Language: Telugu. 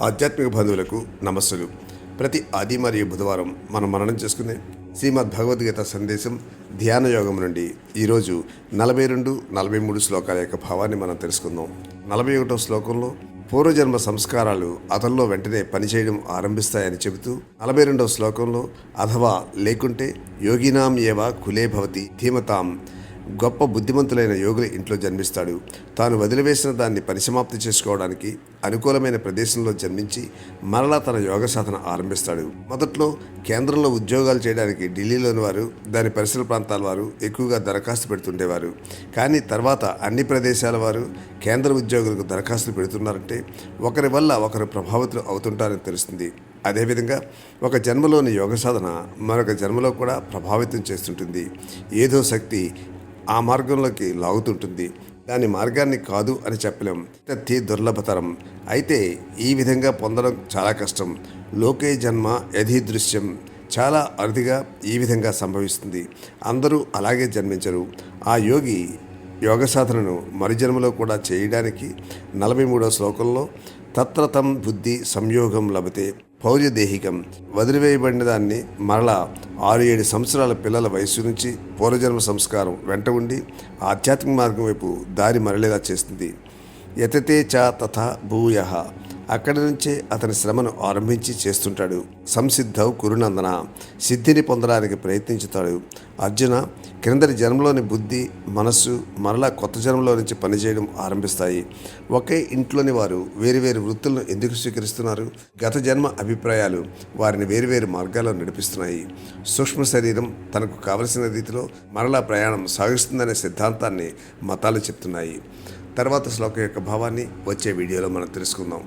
ఆధ్యాత్మిక బంధువులకు నమస్సులు. ప్రతి ఆది మరియు బుధవారం మనం మననం చేసుకునే శ్రీమద్ భగవద్గీత సందేశం ధ్యాన యోగం నుండి ఈరోజు 42-43 శ్లోకాల యొక్క భావాన్ని మనం తెలుసుకుందాం. 41వ శ్లోకంలో పూర్వజన్మ సంస్కారాలు అతనిలో వెంటనే పనిచేయడం ఆరంభిస్తాయని చెబుతూ 42వ శ్లోకంలో అథవా లేకుంటే యోగినాం ఏవా కులే భవతి ధీమతాం, గొప్ప బుద్ధిమంతులైన యోగుల ఇంట్లో జన్మిస్తాడు. తాను వదిలివేసిన దాన్ని పరిసమాప్తి చేసుకోవడానికి అనుకూలమైన ప్రదేశంలో జన్మించి మరలా తన యోగ సాధన ఆరంభిస్తాడు. మొదట్లో కేంద్రంలో ఉద్యోగాలు చేయడానికి ఢిల్లీలోని వారు, దాని పరిసర ప్రాంతాల వారు ఎక్కువగా దరఖాస్తు పెడుతుండేవారు. కానీ తర్వాత అన్ని ప్రదేశాల వారు కేంద్ర ఉద్యోగులకు దరఖాస్తులు పెడుతున్నారంటే ఒకరి వల్ల ఒకరు ప్రభావితులు అవుతుంటారని తెలుస్తుంది. అదేవిధంగా ఒక జన్మలోని యోగ సాధన మరొక జన్మలో కూడా ప్రభావితం చేస్తుంటుంది. ఏదో శక్తి ఆ మార్గంలోకి లాగుతుంటుంది. దాని మార్గాన్ని కాదు అని చెప్పలేం, అతి దుర్లభతరం. అయితే ఈ విధంగా పొందడం చాలా కష్టం. లోకే జన్మ యథీదృశ్యం, చాలా అరుదుగా ఈ విధంగా సంభవిస్తుంది. అందరూ అలాగే జన్మించరు. ఆ యోగి యోగ సాధనను మరుజన్మలో కూడా చేయడానికి 43వ శ్లోకంలో తత్రతం బుద్ధి సంయోగం లభతే పౌర్యదేహికం, వదిలివేయబడిన దాన్ని మరలా 6-7 సంవత్సరాల పిల్లల వయస్సు నుంచి పూర్వజన్మ సంస్కారం వెంట ఉండి ఆధ్యాత్మిక మార్గం వైపు దారి మరలేలా చేస్తుంది. యతతే చ తథా భూయః, అక్కడి నుంచే అతని శ్రమను ఆరంభించి చేస్తుంటాడు. సంసిద్ధౌ కురునందన, సిద్ధిని పొందడానికి ప్రయత్నించుతాడు. అర్జున, క్రిందటి జన్మలోని బుద్ధి మనస్సు మరలా కొత్త జన్మలో నుంచి పనిచేయడం ఆరంభిస్తాయి. ఒకే ఇంట్లోని వారు వేరువేరు వృత్తులను ఎందుకు స్వీకరిస్తున్నారు? గత జన్మ అభిప్రాయాలు వారిని వేరువేరు మార్గాల్లో నడిపిస్తున్నాయి. సూక్ష్మ శరీరం తనకు కావలసిన రీతిలో మరలా ప్రయాణం సాగిస్తుందనే సిద్ధాంతాన్ని మతాలు చెప్తున్నాయి. తర్వాత శ్లోకం యొక్క భావాన్ని వచ్చే వీడియోలో మనం తెలుసుకుందాం.